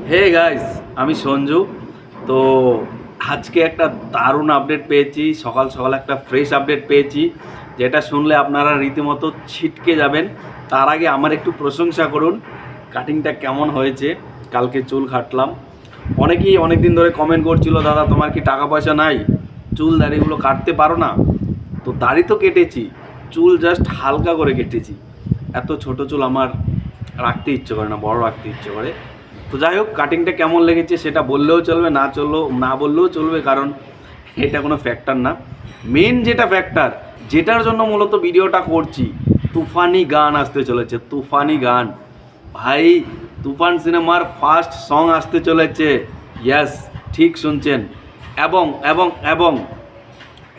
Hey guys, আমি সঞ্জু। তো আজকে একটা দারুণ আপডেট পেয়েছি, সকাল সকাল একটা ফ্রেশ আপডেট পেয়েছি, যেটা শুনলে আপনারা রীতিমতো ছিটকে যাবেন। তার আগে আমার একটু প্রশংসা করুন, কাটিংটা কেমন হয়েছে। কালকে চুল কাটলাম, অনেকেই অনেক দিন ধরে কমেন্ট করছিল, দাদা তোমার কি টাকা পয়সা নাই, চুল দাড়িগুলো কাটতে পারো না? তো দাড়ি তো কেটেছি, চুল জাস্ট হালকা করে কেটেছি। এত ছোট চুল আমার রাখতে ইচ্ছে করে না, বড় রাখতে ইচ্ছে করে। তো যাই হোক, কাটিংটা কেমন লেগেছে সেটা বললেও চলবে, না বললেও চলবে, কারণ এটা কোনো ফ্যাক্টর না। মেন যেটা ফ্যাক্টর, যেটার জন্য মূলত ভিডিওটা করছি, তুফানি গান আসতে চলেছে। তুফানি গান ভাই, তুফান সিনেমার ফার্স্ট সং আসতে চলেছে। ইয়েস, ঠিক শুনছেন। এবং এবং এবং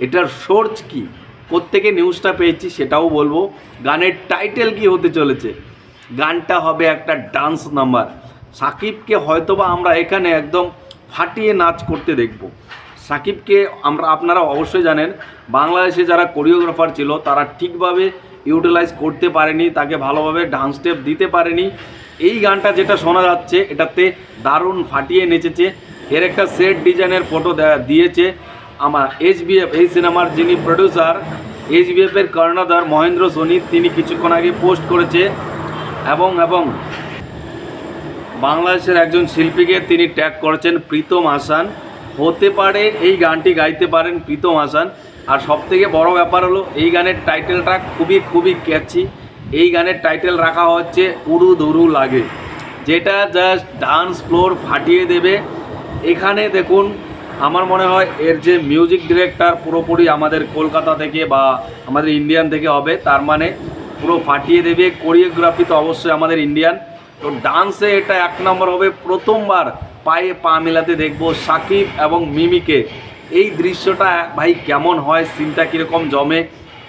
এটার সোর্স কি, কোত্থেকে নিউজটা পেয়েছি সেটাও বলবো। গানের টাইটেল কি হতে চলেছে, গানটা হবে একটা ডান্স নাম্বার। সাকিবকে হয়তোবা আমরা এখানে একদম ফাটিয়ে নাচ করতে দেখব। সাকিবকে আপনারা অবশ্যই জানেন, বাংলাদেশে যারা কোরিওগ্রাফার ছিল তারা ঠিকভাবে ইউটিলাইজ করতে পারেনি, তাকে ভালোভাবে ডান্স স্টেপ দিতে পারেনি। এই গানটা যেটা শোনা যাচ্ছে, এটাতে দারুণ ফাটিয়ে নেচেছে। এর একটা সেট ডিজাইনের ফটো দিয়েছে আমার এইচবিএফ, এই সিনেমার যিনি প্রডিউসার, এইচবিএফের কর্ণধার মহেন্দ্র সোনি, তিনি কিছুক্ষণ আগে পোস্ট করেছে। এবং বাংলাদেশের একজন শিল্পীকে তিনি ট্যাগ করেছেন, প্রীতম হাসান। হতে পারে এই গানটি গাইতে পারেন প্রীতম হাসান। আর সবথেকে বড় ব্যাপার হলো, এই গানের টাইটেলটা খুবই ক্যাচি। এই গানের টাইটেল রাখা হচ্ছে উড়ু ধুরু লাগে, যেটা জাস্ট ডান্স ফ্লোর ফাটিয়ে দেবে। এখানে দেখুন, আমার মনে হয় এর যে মিউজিক ডিরেক্টর পুরোপুরি আমাদের কলকাতা থেকে বা আমাদের ইন্ডিয়ান থেকে হবে, তার মানে পুরো ফাটিয়ে দেবে। কোরিওগ্রাফি তো অবশ্যই আমাদের ইন্ডিয়ান। তো ডান্সে এটা এক নম্বর হবে। প্রথমবার পায়ে পা মেলাতে দেখবো সাকিব এবং মিমিকে। এই দৃশ্যটা ভাই কেমন হয়, সিনটা কীরকম জমে,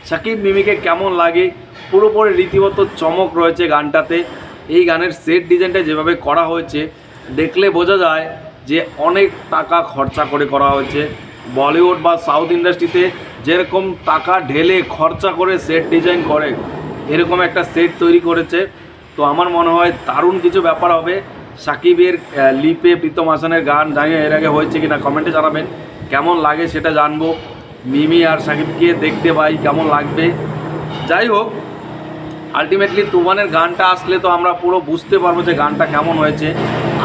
সাকিব মিমিকে কেমন লাগে, পুরোপুরি রীতিমতো চমক রয়েছে গানটাতে। এই গানের সেট ডিজাইনটা যেভাবে করা হয়েছে, দেখলে বোঝা যায় যে অনেক টাকা খরচা করে করা হয়েছে। বলিউড বা সাউথ ইন্ডাস্ট্রিতে যেরকম টাকা ঢেলে খরচা করে সেট ডিজাইন করে, এরকম একটা সেট তৈরি করেছে। তো আমার মনে হয় দারুণ কিছু ব্যাপার হবে। সাকিবের লিপে প্রীতম হাসানের গান, জানিয়ে এর আগে হয়েছে কিনা কমেন্টে জানাবেন। কেমন লাগে সেটা জানবো। মিমি আর সাকিবকে দেখতে পাই কেমন লাগবে। যাই হোক, আলটিমেটলি তুফানের গানটা আসলে তো আমরা পুরো বুঝতে পারবো যে গানটা কেমন হয়েছে।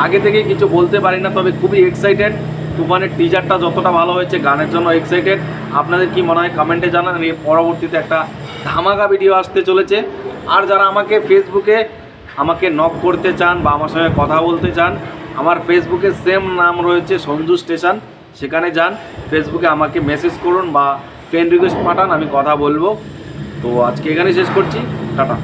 আগে থেকে কিছু বলতে পারি না, তবে খুবই এক্সাইটেড। তুফানের টিজারটা যতটা ভালো হয়েছে, গানের জন্য এক্সাইটেড। আপনাদের কি মনে হয় কমেন্টে জানান। এর পরবর্তীতে একটা ধামাকা ভিডিও আসতে চলেছে। আর যারা আমাকে ফেসবুকে নক করতে চান বা আমার সঙ্গে কথা বলতে চান, আমার ফেসবুকে সেম নাম রয়েছে, সঞ্জু স্টেশন। সেখানে যান, ফেসবুকে আমাকে মেসেজ করুন বা ফ্রেন্ড রিকোয়েস্ট পাঠান, আমি কথা বলবো। তো আজকে এখানে শেষ করছি, টাটা।